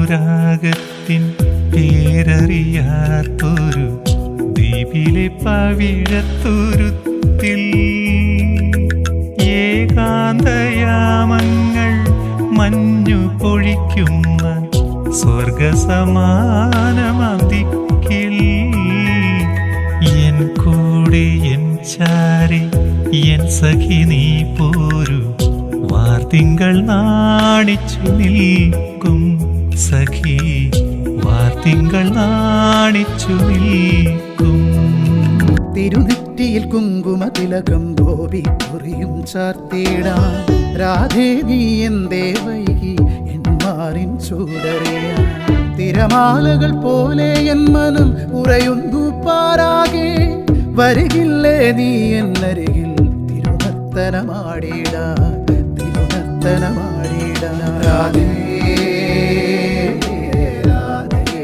ആദ്യാനുരാഗത്തിൻ പേരറിയാത്തൊരു ദ്വീപിലെ പവിഴത്തുരുത്തിൽ ഏകാന്തയാമങ്ങൾ മഞ്ഞു പൊഴിക്കുന്ന സ്വർഗസമാനമതിക്കിൽ എൻ കൂടെ എൻ ചാരി എൻ സഖി നീ പോരു വാർത്തിങ്കൾ നാണിച്ചു നിൽക്കും സഖി വാർത്തിങ്കൾ നാണിച്ചു നിൽക്കും. തിരുനെറ്റിയിൽ കുങ്കുമതിലകം ഗോപി കുറിയും ചാർത്തിടാം രാധേ നീ എന്തേ വൈകി എൻ മാറിൻ ചൂടറിയാം. തിരമാലകൾ പോലെ എൻ മനം ഉറയുന്നു പാരാകെ വരികില്ലേ നീ എന്നരികിൽ തിരുനർത്തനമാടിടാ തിരുനർത്തനമാടിടാ. രാധേ രാധേ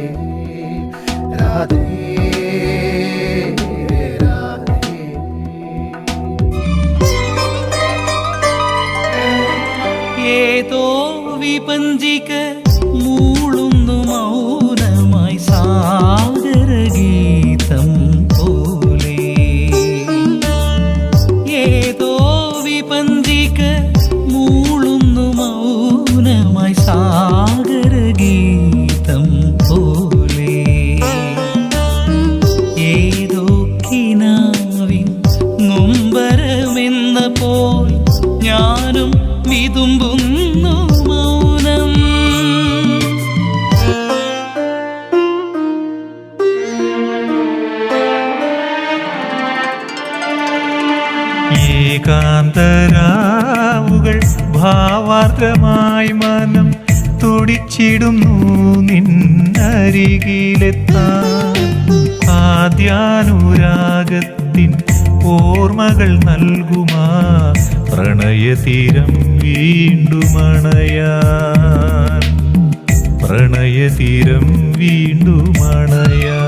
രാധേ ഏതോ വിപഞ്ചിക മൂളുന്നു മൗനമായി സാഗരഗീതം പോലെ. ഏതോ വിപഞ്ചിക മൂളുന്നു മൗനമായി സാഗരഗീതം പോലെ. ഏതോ കിനാവിൻ നൊമ്പരമെന്ന പോൽ ഞാനും വിതുമ്പുന്നു മൗനം. ഏകാന്തരാവുകൾ ഭാവാർദ്രമായി മനം തുടിച്ചിടുന്നു നിന്നരികിലെത്താൻ. ആദ്യാനുരാഗത്തിൻ ഓർമ്മകൾ നൽകുമാ പ്രണയതീരം വീണ്ടുമണയാൻ പ്രണയതീരം വീണ്ടുമണയാൻ.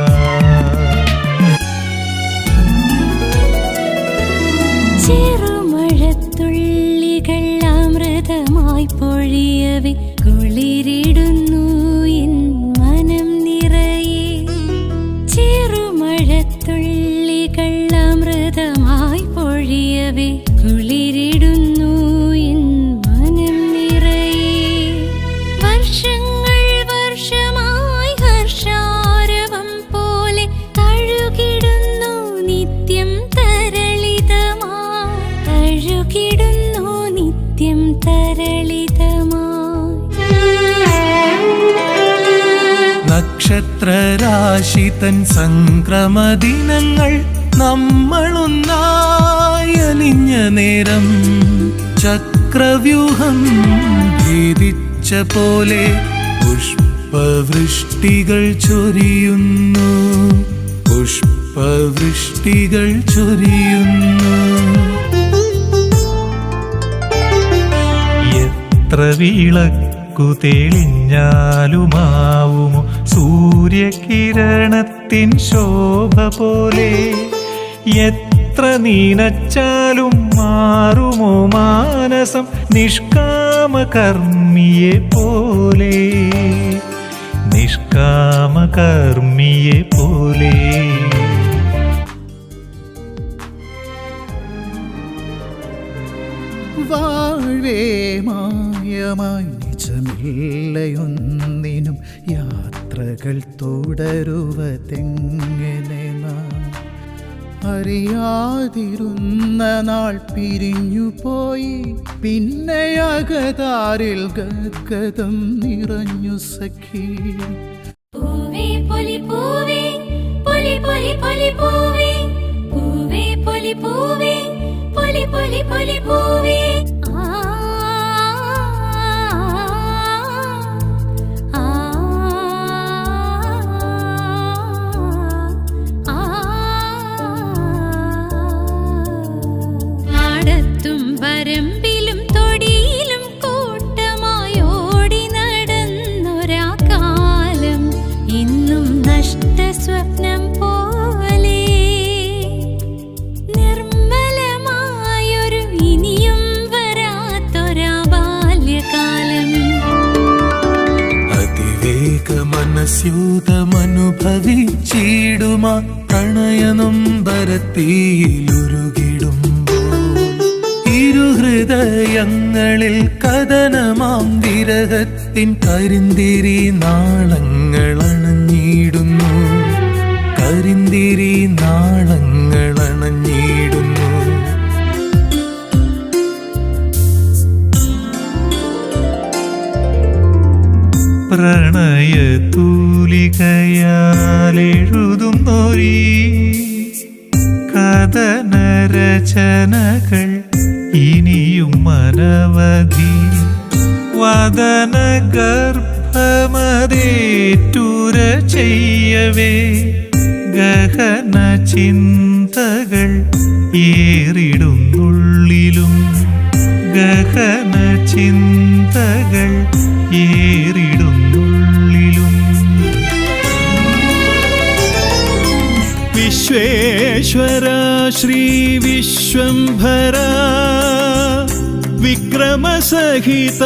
ചെറുമഴത്തുള്ളികൾ അമൃതമായി പൊഴിയവേ കുളിരിടുന്നു എൻ മനം നിറയെ. ചെറുമഴത്തുള്ളികൾ അമൃതമായി പൊഴിയവേ കുളിരിടുന്നു എൻ മനം നിറയെ. വർഷങ്ങൾ വർഷമായി ഹർഷാരവം പോലെ തഴുകിടുന്നു നിത്യം തരളിതമായി തഴുകിടുന്നു നിത്യം തരളിതമായി. നക്ഷത്രരാശി തൻ സംക്രമദിനങ്ങൾ നമ്മളൊന്നായി അലിഞ്ഞ നേരം ചക്രവ്യൂഹം ഭേദിച്ച പോലെ പുഷ്പവൃഷ്ടികൾ ചൊരിയുന്നു പുഷ്പവൃഷ്ടികൾ ചൊരിയുന്നു. എത്ര വിളക്കു തെളിഞ്ഞാലുമാവുമോ സൂര്യകിരണത്തിൻ ശോഭ പോലെ. എത്ര നീനച്ചാലും മാറുമോ മാനസം നിഷ്കാമകർമ്മിയെ പോലെ നിഷ്കാമകർമ്മിയെ പോലെ. വാഴ്വേ മായമായി നിജമില്ലയൊന്നിനും യാത്രകൾ തുടരുവതെങ്ങനെ നാം. അറിയാതിരുന്ന നാൾ പിരിഞ്ഞു പോയി പിന്നെ അകതാരിൽ ഗദ്ഗതം നിറഞ്ഞു സഖി. പൂവേ പൊലി പൂവേ പൊലി പൊലി പൊലി പൂവേ പൂവേ പൊലി പൂവേ പൊലി പൊലി പൊലി പൂവേ. പാടത്തും വരമ്പിലും തൊടിയിലും കൂട്ടമായി ഓടി നടന്നൊരാ കാലം ഇന്നും നഷ്ടസ്വപ്നം പോലെ. നിർമ്മലമായൊരു ഇനിയും വര വനസ്യൂതമനുഭവിച്ചിടുമാ പ്രണയനൊമ്പരത്തിയിലുരുകിടുമ്പോൾ ഇരുഹൃദയങ്ങളിൽ കഥനമാം വിരഹത്തിൻ കരിന്തിരി നാളങ്ങൾ അണഞ്ഞിടുന്നു, കരിന്തിരി നാളങ്ങൾ അണഞ്ഞിടുന്നു. പ്രണയതൂലികയാലെഴുതുന്നൊരീ കഥനരചനകൾ ഇനിയും അനവധി. വദനഗർഭമതേറ്റുര ചെയ്യവേ ഗഹന ചിന്തകൾ ഏറിടുന്നുള്ളിലും, ഗഹന ചിന്തകൾ ഏറിടുന്നുള്ളിലും. വിശ്വേശ്വര ശ്രീ വിശ്വംഭര വിക്രമസഹിത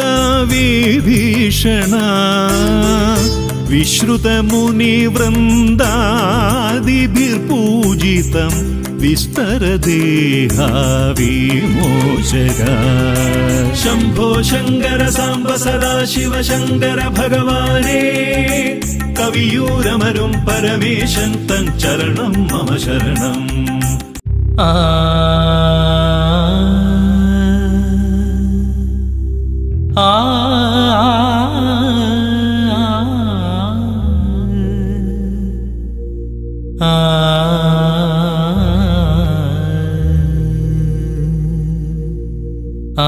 വിഭീഷണ വിശ്രുതമുനിവൃന്ദാദിഭിർപൂജിതം വിസ്തരദേഹാവിമോചക. ശംഭോ ശങ്കര സാംബ സദാശിവ ശങ്കര ഭഗവാനേ, കവിയൂരമരും പരമേശൻ തൻ ചരണം മമ ശരണം. ആ ആ ആ ആ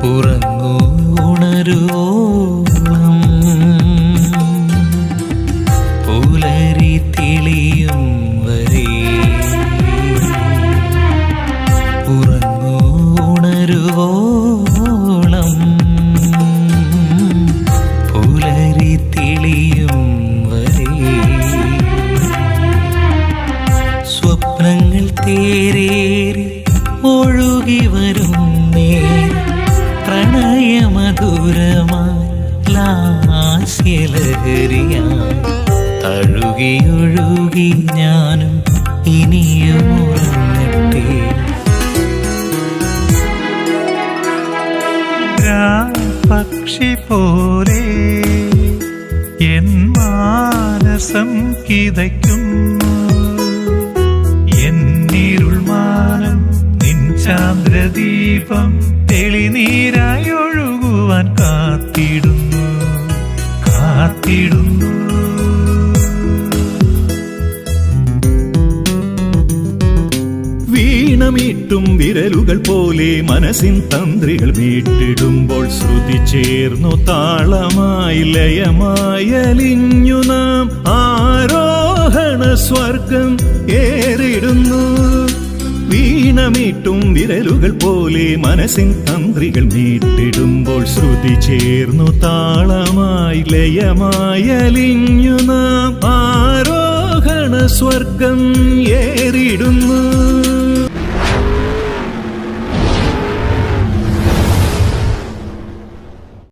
ഉറങ്ങൂ ഉണരുവോളം പുലരി തെളിയും വരെ, ഉറങ്ങൂ ഉണരുവോളം പുലരി തെളിയും വരെ. സ്വപ്നങ്ങൾ തേരേറി ഒഴുകി വരും നേരം പ്രണയമധുരമായി ലാസ്യലഹരിയായി തഴുകിയൊഴുകി ഞാനും ഇനിയും ഉറങ്ങട്ടെ. പക്ഷി പോലെ എൻ മാനസം കിതയ്ക്കുന്നു, എന്നിരുൾമാനം നിൻ ചാന്ദ്രദീപം തെളിനീരായി ഒഴുകുവാൻ കാത്തിടുന്നു, കാത്തിടുന്നു. വീണമീട്ടും വിരലുകൾ പോലെ മനസ്സിൻ തന്ത്രികൾ മീട്ടിടുമ്പോൾ ശ്രുതി ചേർന്നു താളമായി ലയമായി അലിഞ്ഞു നാം ആരോഹണ സ്വർഗം ഏറിടുന്നു. വീണമീട്ടും വിരലുകൾ പോലെ മനസ്സിൻ തന്ത്രികൾ മീട്ടിടുമ്പോൾ ശ്രുതി ചേർന്നു താളമായി ലയമായി അലിഞ്ഞു നാം ആരോഹണ സ്വർഗം ഏറിടുന്നു.